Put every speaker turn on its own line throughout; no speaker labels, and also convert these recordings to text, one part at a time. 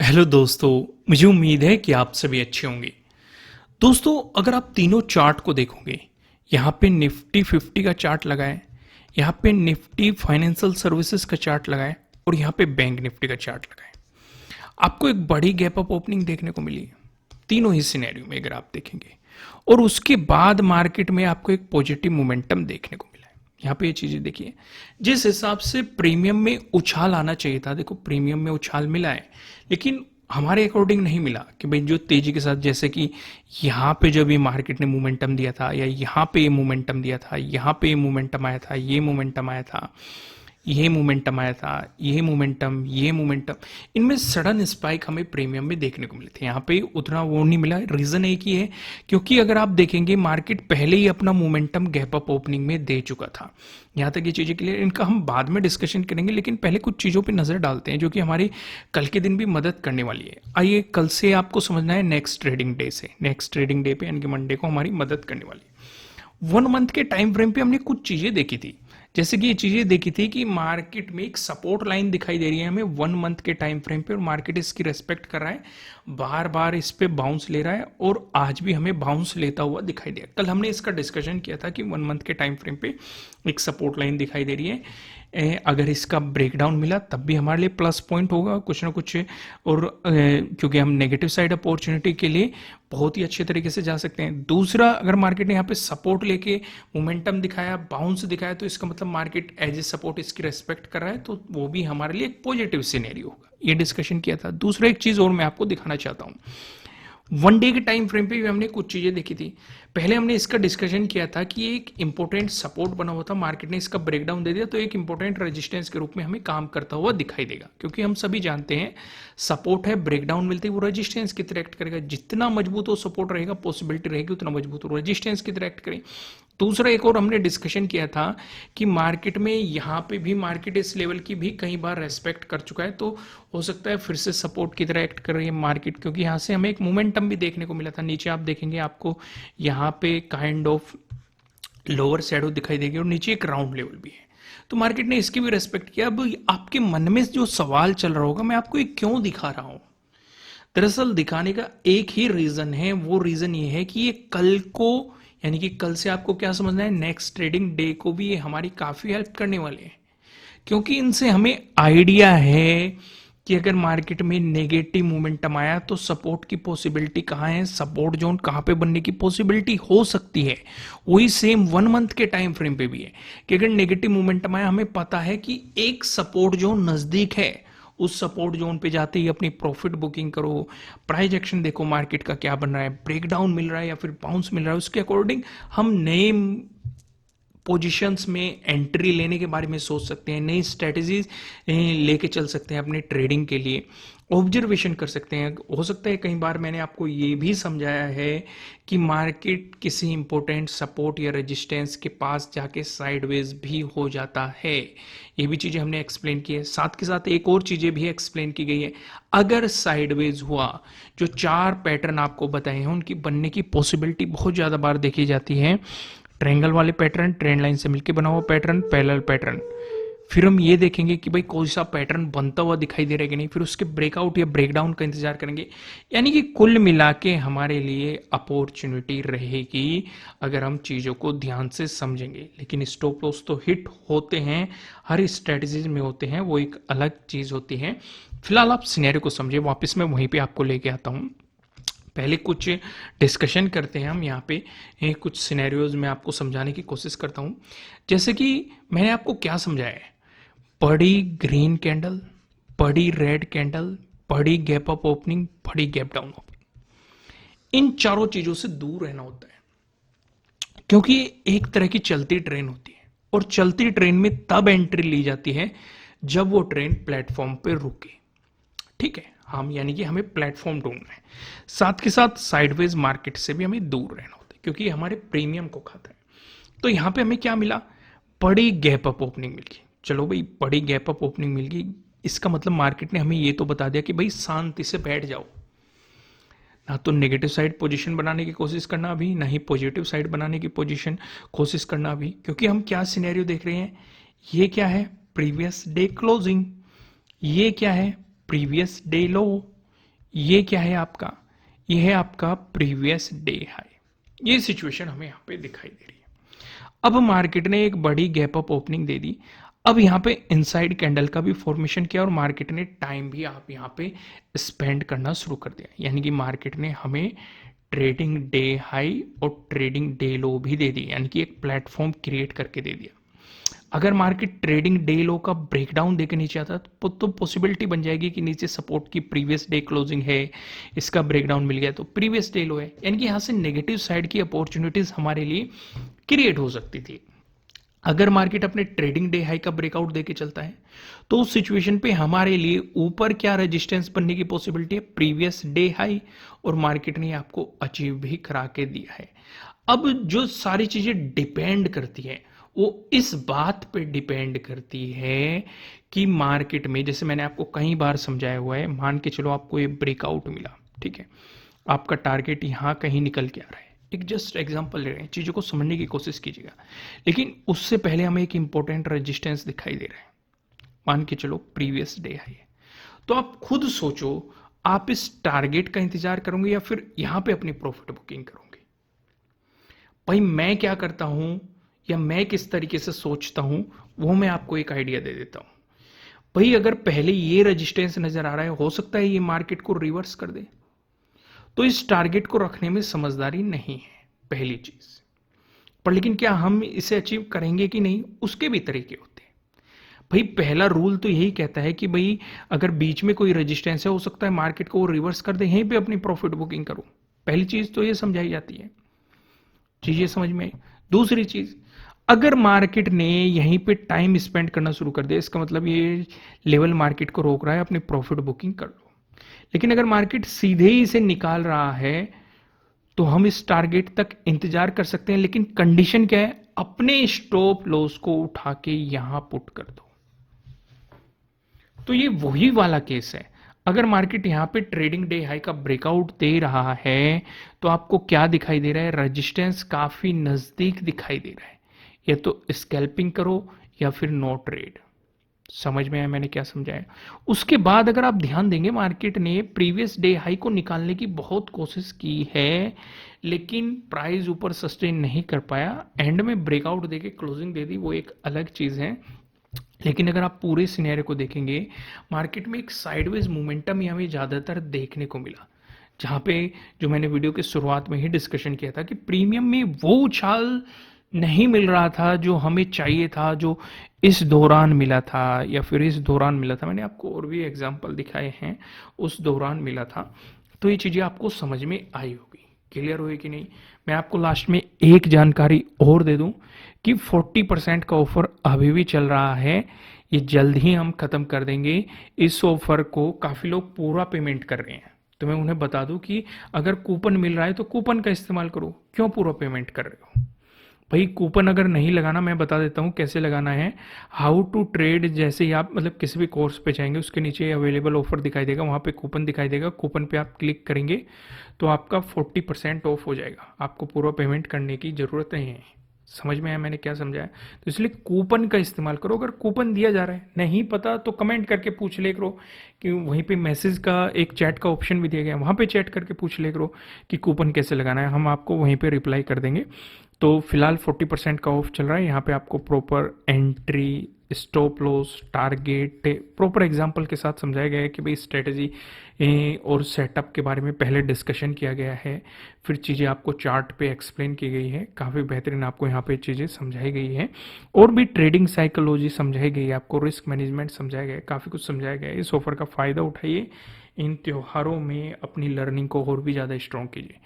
Hello दोस्तों। मुझे उम्मीद है कि आप सभी अच्छे होंगे। दोस्तों, अगर आप तीनों चार्ट को देखोगे, यहाँ पे निफ्टी 50 का चार्ट लगा है, यहाँ पे निफ्टी फाइनेंशियल सर्विसेज का चार्ट लगा है और यहाँ पे बैंक निफ्टी का चार्ट लगा है। आपको एक बड़ी गैप अप ओपनिंग देखने को मिली है तीनों ही सिनेरियो में अगर आप देखेंगे, और उसके बाद मार्केट में आपको एक पॉजिटिव मोमेंटम देखने को मिला है। यहाँ पे ये चीजें देखिए, जिस हिसाब से प्रीमियम में उछाल आना चाहिए था, देखो प्रीमियम में उछाल मिला है, लेकिन हमारे अकॉर्डिंग नहीं मिला कि भाई जो तेजी के साथ, जैसे कि यहाँ पे जब ये मार्केट ने मोमेंटम दिया था, या यहाँ पे ये मोमेंटम दिया था, यहाँ पे ये मोमेंटम आया था, ये मोमेंटम आया था, ये मोमेंटम आया था, ये मोमेंटम, इनमें सडन स्पाइक हमें प्रीमियम में देखने को मिले थे। यहाँ पे उतना वो नहीं मिला। रीजन एक ही है, क्योंकि अगर आप देखेंगे मार्केट पहले ही अपना मोमेंटम गैप अप ओपनिंग में दे चुका था। यहाँ तक ये चीजें क्लियर, इनका हम बाद में डिस्कशन करेंगे, लेकिन पहले कुछ चीजों पे नजर डालते हैं जो कि हमारी कल के दिन भी मदद करने वाली है। आइए, कल से आपको समझना है नेक्स्ट ट्रेडिंग डे से, नेक्स्ट ट्रेडिंग डे पे यानी कि मंडे को हमारी मदद करने वाली है। 1 मंथ के टाइम फ्रेम पे हमने कुछ चीजें देखी थी, जैसे कि ये चीजें देखी थी कि मार्केट में एक सपोर्ट लाइन दिखाई दे रही है हमें 1 मंथ के टाइम फ्रेम पे, और मार्केट इसकी रेस्पेक्ट कर रहा है, बार बार इस पे बाउंस ले रहा है, और आज भी हमें बाउंस लेता हुआ दिखाई दिया। कल हमने इसका डिस्कशन किया था कि 1 मंथ के टाइम फ्रेम पे एक सपोर्ट लाइन दिखाई दे रही है, अगर इसका ब्रेकडाउन मिला तब भी हमारे लिए प्लस पॉइंट होगा कुछ ना कुछ, और क्योंकि हम नेगेटिव साइड अपॉर्चुनिटी के लिए बहुत ही अच्छे तरीके से जा सकते हैं। दूसरा, अगर मार्केट ने यहाँ पे सपोर्ट लेके मोमेंटम दिखाया, बाउंस दिखाया, तो इसका मतलब मार्केट एज ए सपोर्ट इसकी रेस्पेक्ट कर रहा है, तो वो भी हमारे लिए एक पॉजिटिव सिनेरियो होगा। ये डिस्कशन किया था। दूसरा एक चीज और मैं आपको दिखाना चाहता हूँ, 1 डे के टाइम फ्रेम पे भी हमने कुछ चीजें देखी थी। पहले हमने इसका डिस्कशन किया था कि एक इंपॉर्टेंट सपोर्ट बना हुआ था, मार्केट ने इसका ब्रेकडाउन दे दिया, तो एक इंपॉर्टेंट रेजिस्टेंस के रूप में हमें काम करता हुआ दिखाई देगा, क्योंकि हम सभी जानते हैं सपोर्ट है, ब्रेकडाउन मिलते ही वो रेजिस्टेंस की तरह एक्ट करेगा। जितना मजबूत वो सपोर्ट रहेगा, पॉसिबिलिटी रहेगी उतना मजबूत वो रेजिस्टेंस की तरह एक्ट करे। दूसरा एक और हमने डिस्कशन किया था कि मार्केट में यहाँ पे भी मार्केट इस लेवल की भी कई बार रेस्पेक्ट कर चुका है, तो हो सकता है फिर से सपोर्ट की तरह एक्ट कर रही है मार्केट, क्योंकि यहाँ से हमें एक मोमेंटम भी देखने को मिला था। नीचे आप देखेंगे, आपको यहाँ पे काइंड ऑफ लोअर शैडो दिखाई देगी, और नीचे एक राउंड लेवल भी है, तो मार्केट ने इसकी भी रेस्पेक्ट किया। अब आपके मन में जो सवाल चल रहा होगा, मैं आपको ये क्यों दिखा रहा हूं, दरअसल दिखाने का एक ही रीजन है। वो रीजन ये है कि ये कल को, यानी कि कल से आपको क्या समझना है, नेक्स्ट ट्रेडिंग डे को भी ये हमारी काफी हेल्प करने वाले हैं, क्योंकि इनसे हमें आइडिया है कि अगर मार्केट में नेगेटिव मोमेंटम आया तो सपोर्ट की पॉसिबिलिटी कहाँ है, सपोर्ट जोन कहाँ पे बनने की पॉसिबिलिटी हो सकती है। वही सेम 1 मंथ के टाइम फ्रेम पे भी है कि अगर नेगेटिव मोमेंटम आया, हमें पता है कि एक सपोर्ट जोन नजदीक है, उस सपोर्ट जोन पे जाते ही अपनी प्रॉफिट बुकिंग करो, प्राइस एक्शन देखो मार्केट का क्या बन रहा है, ब्रेकडाउन मिल रहा है या फिर बाउंस मिल रहा है, उसके अकॉर्डिंग हम नए पोजीशंस में एंट्री लेने के बारे में सोच सकते हैं, नई स्ट्रेटजीज लेके चल सकते हैं अपने ट्रेडिंग के लिए, ऑब्जर्वेशन कर सकते हैं। हो सकता है कई बार मैंने आपको ये भी समझाया है कि मार्केट किसी इंपॉर्टेंट सपोर्ट या रेजिस्टेंस के पास जाके साइडवेज भी हो जाता है, ये भी चीजें हमने एक्सप्लेन की है। साथ के साथ एक और चीजें भी एक्सप्लेन की गई है, अगर साइडवेज हुआ, जो 4 पैटर्न आपको बताए हैं उनकी बनने की पॉसिबिलिटी बहुत ज्यादा बार देखी जाती है। ट्रायंगल वाले पैटर्न, ट्रेंड लाइन से मिलकर बना हुआ पैटर्न, पैरेलल पैटर्न, फिर हम ये देखेंगे कि भाई कोई सा पैटर्न बनता हुआ दिखाई दे रहा है कि नहीं, फिर उसके ब्रेकआउट या ब्रेकडाउन का इंतजार करेंगे। यानी कि कुल मिला के हमारे लिए अपॉर्चुनिटी रहेगी अगर हम चीजों को ध्यान से समझेंगे। लेकिन स्टॉप लॉस तो हिट होते हैं, हर स्ट्रेटजीज में होते हैं, वो एक अलग चीज होती है। फिलहाल आप सिनेरियो को समझे, वापस मैं वहीं पे आपको लेके आता हूँ। पहले कुछ डिस्कशन करते हैं हम यहाँ पे, कुछ सिनेरियोज में आपको समझाने की कोशिश करता हूँ। जैसे कि मैंने आपको क्या समझाया है, बड़ी ग्रीन कैंडल, बड़ी रेड कैंडल, बड़ी गैप अप ओपनिंग, बड़ी गैप डाउन ओपनिंग, इन चारों चीजों से दूर रहना होता है, क्योंकि एक तरह की चलती ट्रेन होती है, और चलती ट्रेन में तब एंट्री ली जाती है जब वो ट्रेन प्लेटफॉर्म पे रुके। ठीक है, हम यानी कि हमें प्लेटफॉर्म ढूंढना है। साथ के साथ साइडवेज मार्केट से भी हमें दूर रहना होता है, क्योंकि हमारे प्रीमियम को खाता है। तो यहां पे हमें क्या मिला, बड़ी गैप अप ओपनिंग मिल गई। चलो भाई, बड़ी गैप अप ओपनिंग मिल गई, इसका मतलब मार्केट ने हमें ये तो बता दिया कि भाई शांति से बैठ जाओ, ना तो नेगेटिव साइड पोजीशन बनाने की कोशिश करना अभी, ना ही पॉजिटिव साइड बनाने की पोजीशन कोशिश करना अभी, क्योंकि हम क्या सिनेरियो देख रहे हैं, ये क्या है, प्रीवियस डे क्लोजिंग, ये क्या है, प्रीवियस डे लो, ये क्या है आपका, ये है आपका प्रीवियस डे हाई। ये सिचुएशन हमें यहाँ पे दिखाई दे रही है। अब मार्केट ने एक बड़ी गैप अप ओपनिंग दे दी। अब यहाँ पे इनसाइड कैंडल का भी फॉर्मेशन किया और मार्केट ने टाइम भी आप यहाँ पे स्पेंड करना शुरू कर दिया, यानी कि मार्केट ने हमें ट्रेडिंग डे हाई और ट्रेडिंग डे लो भी दे दी, यानी कि एक प्लेटफॉर्म क्रिएट करके दे दिया। अगर मार्केट ट्रेडिंग डे लो का ब्रेकडाउन देके नीचे आता तो पॉसिबिलिटी बन जाएगी कि नीचे सपोर्ट की प्रीवियस डे क्लोजिंग है, इसका ब्रेकडाउन मिल गया तो प्रीवियस डे लो है, यानी कि यहां से नेगेटिव साइड की अपॉर्चुनिटीज हमारे लिए क्रिएट हो सकती थी। अगर मार्केट अपने ट्रेडिंग डे हाई का ब्रेकआउट देके चलता है तो उस सिचुएशन पे हमारे लिए ऊपर क्या रेजिस्टेंस बनने की पॉसिबिलिटी है, प्रीवियस डे हाई, और मार्केट ने आपको अचीव भी करा के दिया है। अब जो सारी चीजें डिपेंड करती है वो इस बात पे डिपेंड करती है कि मार्केट में, जैसे मैंने आपको कई बार समझाया हुआ है, मान के चलो आपको ये ब्रेकआउट मिला, ठीक है, आपका टारगेट यहां कहीं निकल के आ रहा है, एक जस्ट एग्जांपल ले रहे हैं, चीजों को समझने की कोशिश कीजिएगा, लेकिन उससे पहले हमें एक इंपॉर्टेंट रेजिस्टेंस दिखाई दे रहा है, मान के चलो प्रीवियस डे हाई है। तो आप खुद सोचो, आप इस टारगेट का इंतजार करोगे या फिर यहां पे अपनी प्रॉफिट बुकिंग करोगे। भाई मैं क्या करता हूं या मैं किस तरीके से सोचता हूं वो मैं आपको एक आइडिया दे देता हूं। भाई अगर पहले ये रेजिस्टेंस नजर आ रहा है, हो सकता है ये मार्केट को रिवर्स कर दे, तो इस टारगेट को रखने में समझदारी नहीं है, पहली चीज। पर लेकिन क्या हम इसे अचीव करेंगे कि नहीं, उसके भी तरीके होते हैं। भाई पहला रूल तो यही कहता है कि भाई अगर बीच में कोई रेजिस्टेंस है, हो सकता है मार्केट को वो रिवर्स कर दे, यहीं पे अपनी प्रॉफिट बुकिंग करो। पहली चीज तो ये समझाई जाती है, चीजें समझ में आई। दूसरी चीज, अगर मार्केट ने यहीं पे टाइम स्पेंड करना शुरू कर दिया, इसका मतलब ये लेवल मार्केट को रोक रहा है, अपनी प्रॉफिट बुकिंग कर लो। लेकिन अगर मार्केट सीधे ही इसे निकाल रहा है तो हम इस टारगेट तक इंतजार कर सकते हैं, लेकिन कंडीशन क्या है, अपने स्टॉप लॉस को उठा के यहां पुट कर दो। तो ये वही वाला केस है। अगर मार्केट यहां पे ट्रेडिंग डे हाई का ब्रेकआउट दे रहा है तो आपको क्या दिखाई दे रहा है, रेजिस्टेंस काफी नजदीक दिखाई दे रहा है, या तो स्कैल्पिंग करो या फिर नो ट्रेड। समझ में आया मैंने क्या समझाया। उसके बाद अगर आप ध्यान देंगे, मार्केट ने प्रीवियस डे हाई को निकालने की बहुत कोशिश की है, लेकिन प्राइस ऊपर सस्टेन नहीं कर पाया, एंड में ब्रेकआउट देके क्लोजिंग दे दी, वो एक अलग चीज है। लेकिन अगर आप पूरे सिनेरियो को देखेंगे, मार्केट में एक साइडवेज मोमेंटम ही हमें ज्यादातर देखने को मिला, जहां पे जो मैंने वीडियो के शुरुआत में ही डिस्कशन किया था कि प्रीमियम में वो उछाल नहीं मिल रहा था जो हमें चाहिए था, जो इस दौरान मिला था या फिर इस दौरान मिला था, मैंने आपको और भी एग्जांपल दिखाए हैं, उस दौरान मिला था। तो ये चीजें आपको समझ में आई होगी, क्लियर हुई कि नहीं। मैं आपको लास्ट में एक जानकारी और दे दूं कि 40% का ऑफर अभी भी चल रहा है, ये जल्द ही हम खत्म कर देंगे। इस ऑफर को काफी लोग पूरा पेमेंट कर रहे हैं, तो मैं उन्हें बता दूं कि अगर कूपन मिल रहा है तो कूपन का इस्तेमाल करो, क्यों पूरा पेमेंट कर रहे हो। भाई कूपन अगर नहीं लगाना, मैं बता देता हूँ कैसे लगाना है। हाउ टू ट्रेड, जैसे ही आप मतलब किसी भी कोर्स पे जाएंगे, उसके नीचे अवेलेबल ऑफर दिखाई देगा, वहाँ पे कूपन दिखाई देगा, कूपन पे आप क्लिक करेंगे तो आपका 40% ऑफ हो जाएगा, आपको पूरा पेमेंट करने की ज़रूरत नहीं है। समझ में आया मैंने क्या समझाया। तो इसलिए कूपन का इस्तेमाल करो। अगर कूपन दिया जा रहा है, नहीं पता तो कमेंट करके पूछ ले करो, कि वहीं पे मैसेज का एक चैट का ऑप्शन भी दिया गया है, वहाँ पे चैट करके पूछ ले करो कि कूपन कैसे लगाना है, हम आपको वहीं पे रिप्लाई कर देंगे। तो फिलहाल 40% का ऑफ चल रहा है, यहाँ पे आपको proper entry, stop loss, target, proper example के साथ समझाया गया है कि भाई स्ट्रेटजी और सेटअप के बारे में पहले डिस्कशन किया गया है, फिर चीज़ें आपको चार्ट पे एक्सप्लेन की गई है, काफ़ी बेहतरीन आपको यहाँ पे चीज़ें समझाई गई है, और भी ट्रेडिंग साइकोलॉजी समझाई गई है, आपको रिस्क मैनेजमेंट समझाया गया है, काफ़ी कुछ समझाया गया है। इस ऑफर का फ़ायदा उठाइए, इन त्योहारों में अपनी लर्निंग को और भी ज़्यादा स्ट्रॉन्ग कीजिए।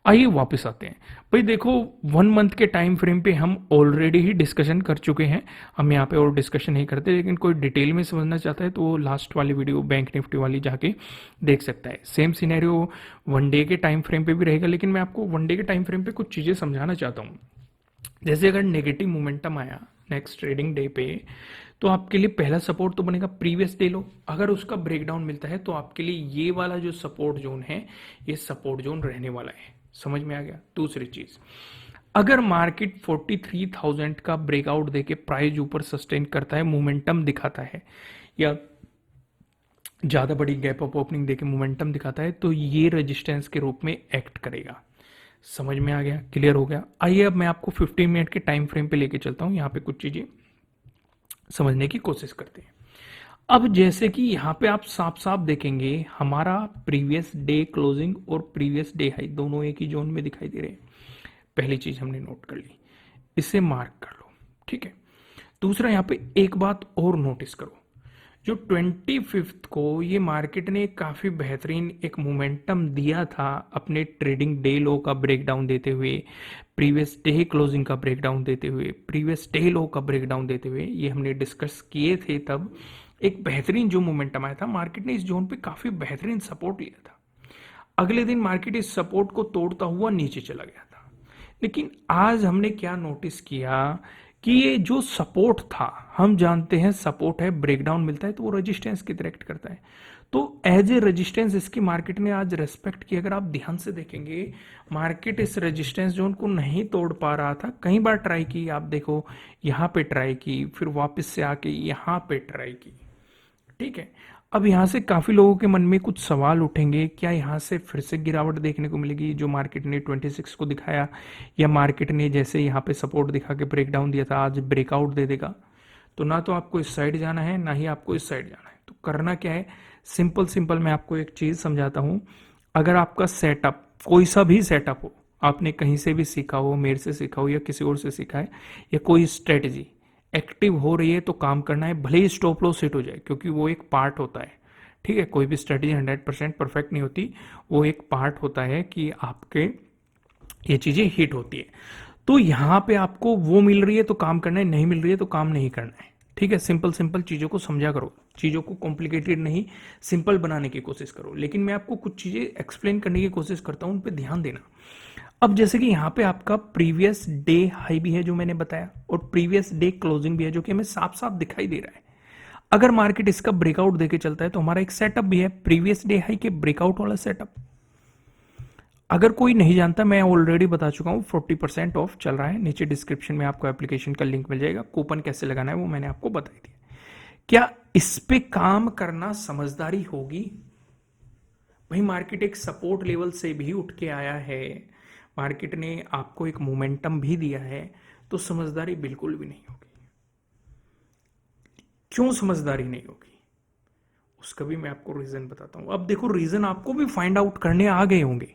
आइए वापस आते हैं। भाई देखो 1 मंथ के टाइम फ्रेम पे हम ऑलरेडी ही डिस्कशन कर चुके हैं, हम यहाँ पे और डिस्कशन नहीं करते, लेकिन कोई डिटेल में समझना चाहता है तो वो लास्ट वाली वीडियो बैंक निफ्टी वाली जाके देख सकता है। सेम सिनेरियो 1 डे के टाइम फ्रेम पे भी रहेगा, लेकिन मैं आपको 1 डे के टाइम फ्रेम पे कुछ चीज़ें समझाना चाहता हूँ। जैसे अगर नेगेटिव मोमेंटम आया नेक्स्ट ट्रेडिंग डे पे, तो आपके लिए पहला सपोर्ट तो बनेगा प्रीवियस डे लो, अगर उसका ब्रेकडाउन मिलता है तो आपके लिए ये वाला जो सपोर्ट जोन है, ये सपोर्ट जोन रहने वाला है। समझ में आ गया। दूसरी चीज, अगर मार्केट 43,000 का ब्रेकआउट देके प्राइस ऊपर सस्टेन करता है, मोमेंटम दिखाता है, या ज़्यादा बड़ी गैप अप ओपनिंग देके मोमेंटम दिखाता है तो ये रेजिस्टेंस के रूप में एक्ट करेगा। समझ में आ गया, क्लियर हो गया। आइए अब मैं आपको 15 मिनट के टाइम फ्रेम पे लेके चलता हूँ, यहाँ पे कुछ चीज़ें समझने की कोशिश करते हैं। अब जैसे कि यहाँ पे आप साफ साफ देखेंगे हमारा प्रीवियस डे क्लोजिंग और प्रीवियस डे हाई दोनों एक ही जोन में दिखाई दे रहे हैं। पहली चीज हमने नोट कर ली, इसे मार्क कर लो, ठीक है। दूसरा यहाँ पे एक बात और नोटिस करो, जो 25 को ये मार्केट ने काफी बेहतरीन एक मोमेंटम दिया था अपने ट्रेडिंग डे लो का ब्रेकडाउन देते हुए, प्रीवियस डे क्लोजिंग का ब्रेकडाउन देते हुए, प्रीवियस डे लो का ब्रेकडाउन देते हुए, ये हमने डिस्कस किए थे। तब एक बेहतरीन जो मोमेंटम आया था, मार्केट ने इस जोन पे काफी बेहतरीन सपोर्ट लिया था। अगले दिन मार्केट इस सपोर्ट को तोड़ता हुआ नीचे चला गया था। लेकिन आज हमने क्या नोटिस किया कि ये जो सपोर्ट था, हम जानते हैं सपोर्ट है, ब्रेकडाउन मिलता है तो वो रेजिस्टेंस की तरह एक्ट करता है, तो एज ए रेजिस्टेंस इसकी मार्केट ने आज रेस्पेक्ट की। अगर आप ध्यान से देखेंगे मार्केट इस रेजिस्टेंस जोन को नहीं तोड़ पा रहा था, कई बार ट्राई की, आप देखो यहां पे ट्राई की, फिर वापस से आके यहां पे ट्राई की, ठीक है। अब यहां से काफी लोगों के मन में कुछ सवाल उठेंगे, क्या यहां से फिर से गिरावट देखने को मिलेगी जो मार्केट ने 26 को दिखाया, या मार्केट ने जैसे यहां पे सपोर्ट दिखा के ब्रेकडाउन दिया था आज ब्रेकआउट दे देगा। तो ना तो आपको इस साइड जाना है ना ही आपको इस साइड जाना है, तो करना क्या है, सिंपल सिंपल मैं आपको एक चीज समझाता हूं। अगर आपका सेटअप कोई सा भी सेटअप हो, आपने कहीं से भी सीखा हो, मेरे से सीखा हो या किसी और से सीखा है, या कोई स्ट्रेटजी एक्टिव हो रही है तो काम करना है, भले ही स्टॉप लॉस हिट हो जाए, क्योंकि वो एक पार्ट होता है, ठीक है। कोई भी स्ट्रेटजी 100% परफेक्ट नहीं होती, वो एक पार्ट होता है कि आपके ये चीजें हिट होती है। तो यहां पे आपको वो मिल रही है तो काम करना है, नहीं मिल रही है तो काम नहीं करना है, ठीक है। सिंपल सिंपल चीजों को समझा करो, चीजों को कॉम्प्लिकेटेड नहीं, सिंपल बनाने की कोशिश करो। लेकिन मैं आपको कुछ चीजें एक्सप्लेन करने की कोशिश करता हूं, उन पर ध्यान देना। अब जैसे कि यहाँ पे आपका प्रीवियस डे हाई भी है जो मैंने बताया, और प्रीवियस डे क्लोजिंग भी है जो कि हमें साफ साफ दिखाई दे रहा है। अगर मार्केट इसका ब्रेकआउट देके चलता है तो हमारा एक सेटअप भी है, प्रीवियस डे हाई के ब्रेकआउट वाला सेटअप। अगर कोई नहीं जानता, मैं ऑलरेडी बता चुका हूं, 40% ऑफ चल रहा है, नीचे डिस्क्रिप्शन में आपको एप्लीकेशन का लिंक मिल जाएगा, कूपन कैसे लगाना है वो मैंने आपको बता दिया। क्या इस पे काम करना समझदारी होगी? भाई मार्केट एक सपोर्ट लेवल से भी उठ के आया है, मार्केट ने आपको एक मोमेंटम भी दिया है, तो समझदारी बिल्कुल भी नहीं होगी। क्यों समझदारी नहीं होगी उसका भी मैं आपको रीजन बताता हूं। अब देखो, रीजन आपको भी फाइंड आउट करने आ गए होंगे।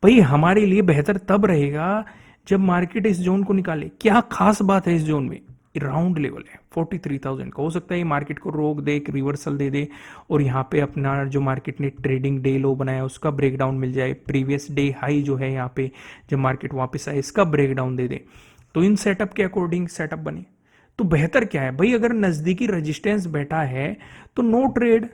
भाई हमारे लिए बेहतर तब रहेगा जब मार्केट इस जोन को निकाले। क्या खास बात है इस जोन में, राउंड लेवल है 43,000 का, हो सकता है ये मार्केट को रोक दे, एक रिवर्सल दे दे, और यहाँ पे अपना जो मार्केट ने ट्रेडिंग डे लो बनाया उसका ब्रेकडाउन मिल जाए, प्रीवियस डे हाई जो है यहाँ पे जब मार्केट वापस आए इसका ब्रेकडाउन दे दे, तो इन सेटअप के अकॉर्डिंग सेटअप बने। तो बेहतर क्या है भाई, अगर नजदीकी रेजिस्टेंस बैठा है तो नो ट्रेड,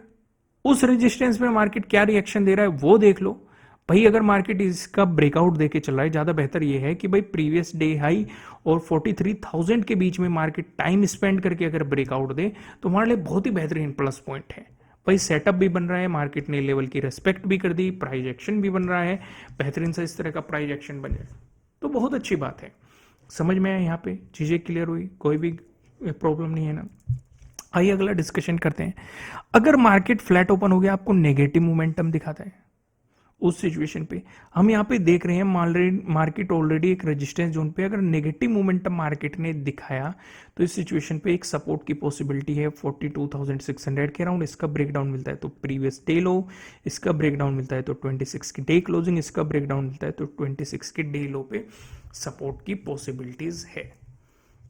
उस रेजिस्टेंस में मार्केट क्या रिएक्शन दे रहा है वो देख लो। भाई अगर मार्केट इसका ब्रेकआउट देके चल रहा है, ज्यादा बेहतर ये है कि भाई प्रीवियस डे हाई और 43,000 के बीच में मार्केट टाइम स्पेंड करके अगर ब्रेकआउट दे तो हमारे लिए बहुत ही बेहतरीन प्लस पॉइंट है। भाई सेटअप भी बन रहा है, मार्केट ने लेवल की रेस्पेक्ट भी कर दी, प्राइस एक्शन भी बन रहा है, बेहतरीन सा इस तरह का प्राइस एक्शन बन जाए तो बहुत अच्छी बात है। समझ में आया, यहाँ पे चीजें क्लियर हुई, कोई भी प्रॉब्लम नहीं है ना। आइए अगला डिस्कशन करते हैं। अगर मार्केट फ्लैट ओपन हो गया, आपको नेगेटिव मोमेंटम दिखाता है, उस सिचुएशन पे हम यहाँ पे देख रहे हैं मार्केट ऑलरेडी एक रेजिस्टेंस जोन पे, अगर नेगेटिव मोमेंटम मार्केट ने दिखाया तो इस सिचुएशन पे एक सपोर्ट की पॉसिबिलिटी है 42,600 के अराउंड, इसका ब्रेकडाउन मिलता है तो प्रीवियस डे लो, इसका ब्रेकडाउन मिलता है तो 26 की डे क्लोजिंग, इसका ब्रेकडाउन मिलता है तो 26 के डे लो पे सपोर्ट की पॉसिबिलिटीज है।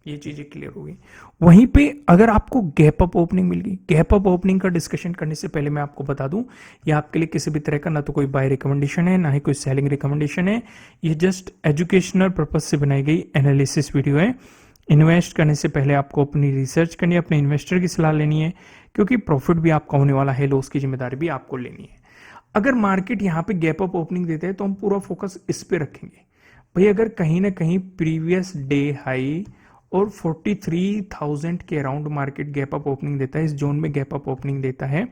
ये चीजें क्लियर हो गई। वहीं पे अगर आपको गैप अप ओपनिंग मिल गई, गैप अप ओपनिंग का डिस्कशन करने से पहले मैं आपको बता दूं, ये आपके लिए किसी भी तरह का ना तो कोई बाय रिकमेंडेशन है ना ही कोई सेलिंग रिकमेंडेशन है, ये जस्ट एजुकेशनल पर्पज से बनाई गई एनालिसिस वीडियो है। इन्वेस्ट करने से पहले आपको अपनी रिसर्च करनी है, अपने इन्वेस्टर की सलाह लेनी है, क्योंकि प्रॉफिट भी आपका होने वाला है, लॉस की जिम्मेदारी भी आपको लेनी है। अगर मार्केट यहाँ पे गैप अप ओपनिंग देते हैं तो हम पूरा फोकस इस पे रखेंगे। भाई अगर कहीं ना कहीं प्रीवियस डे हाई और 43,000 के around market gap up opening देता है, इस जोन में गैप अप ओपनिंग देता है,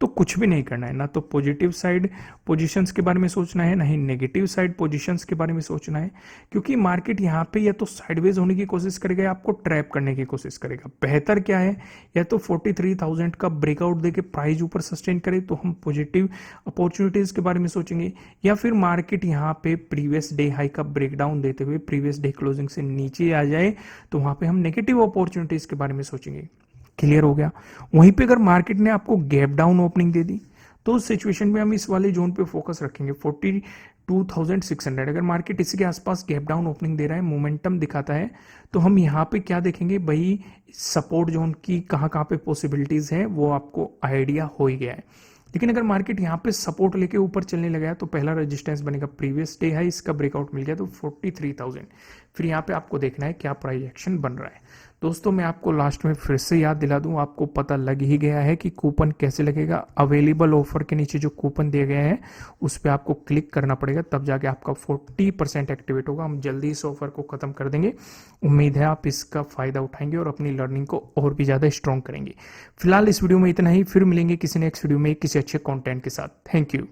तो कुछ भी नहीं करना है, ना तो पॉजिटिव साइड पोजीशंस के बारे में सोचना है, ना ही नेगेटिव साइड पोजीशंस के बारे में सोचना है, क्योंकि मार्केट यहाँ पे या तो साइडवेज होने की कोशिश करेगा या आपको ट्रैप करने की कोशिश करेगा। बेहतर क्या है, या तो 43,000 का ब्रेकआउट देके प्राइस ऊपर सस्टेन करे तो हम पॉजिटिव अपॉर्चुनिटीज के बारे में सोचेंगे, या फिर मार्केट यहाँ पे प्रीवियस डे हाई का ब्रेकडाउन देते हुए प्रीवियस डे क्लोजिंग से नीचे आ जाए तो वहां पे हम नेगेटिव अपॉर्चुनिटीज के बारे में सोचेंगे। क्लियर हो गया। वहीं पे अगर मार्केट ने आपको गैप डाउन ओपनिंग दे दी तो उस सिचुएशन में हम इस वाले जोन पे फोकस रखेंगे 42,600। अगर मार्केट इसी के आसपास गैप डाउन ओपनिंग दे रहा है, मोमेंटम दिखाता है, तो हम यहाँ पे क्या देखेंगे भाई, सपोर्ट जोन की कहाँ कहाँ पे पॉसिबिलिटीज है वो आपको आइडिया हो ही गया है। लेकिन अगर मार्केट यहाँ पे सपोर्ट लेके ऊपर चलने लगा है तो पहला रेजिस्टेंस बनेगा प्रीवियस डे है, इसका ब्रेकआउट मिल गया तो 43,000। फिर यहाँ पे आपको देखना है क्या प्राइस एक्शन बन रहा है। दोस्तों मैं आपको लास्ट में फिर से याद दिला दूं, आपको पता लग ही गया है कि कूपन कैसे लगेगा। अवेलेबल ऑफर के नीचे जो कूपन दिया गया है उस पर आपको क्लिक करना पड़ेगा, तब जाके आपका 40% एक्टिवेट होगा। हम जल्दी इस ऑफर को खत्म कर देंगे। उम्मीद है आप इसका फायदा उठाएंगे और अपनी लर्निंग को और भी ज्यादा स्ट्रॉन्ग करेंगे। फिलहाल इस वीडियो में इतना ही, फिर मिलेंगे किसी नेक्स्ट वीडियो में किसी अच्छे कंटेंट के साथ। Thank you.